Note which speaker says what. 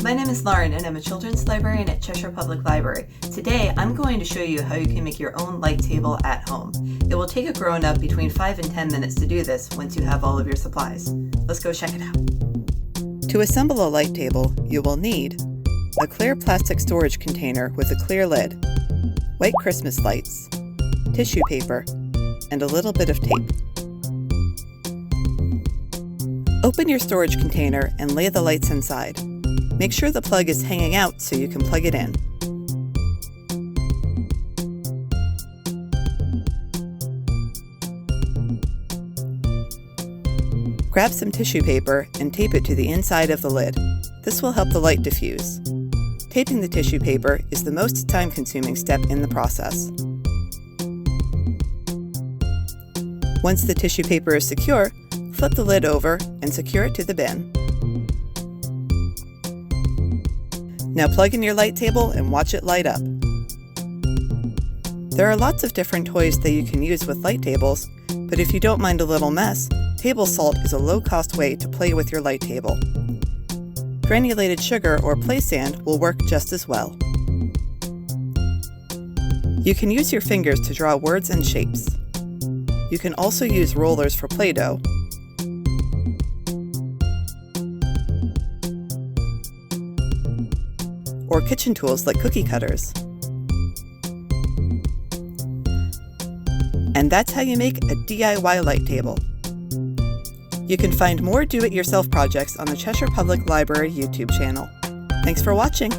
Speaker 1: My name is Lauren and I'm a children's librarian at Cheshire Public Library. Today I'm going to show you how you can make your own light table at home. It will take a grown-up between 5 and 10 minutes to do this once you have all of your supplies. Let's go check it out. To assemble a light table, you will need a clear plastic storage container with a clear lid, white Christmas lights, tissue paper, and a little bit of tape. Open your storage container and lay the lights inside. Make sure the plug is hanging out so you can plug it in. Grab some tissue paper and tape it to the inside of the lid. This will help the light diffuse. Taping the tissue paper is the most time-consuming step in the process. Once the tissue paper is secure, flip the lid over and secure it to the bin. Now plug in your light table and watch it light up. There are lots of different toys that you can use with light tables, but if you don't mind a little mess, table salt is a low-cost way to play with your light table. Granulated sugar or play sand will work just as well. You can use your fingers to draw words and shapes. You can also use rollers for Play-Doh, or kitchen tools like cookie cutters. And that's how you make a DIY light table. You can find more do-it-yourself projects on the Cheshire Public Library YouTube channel. Thanks for watching!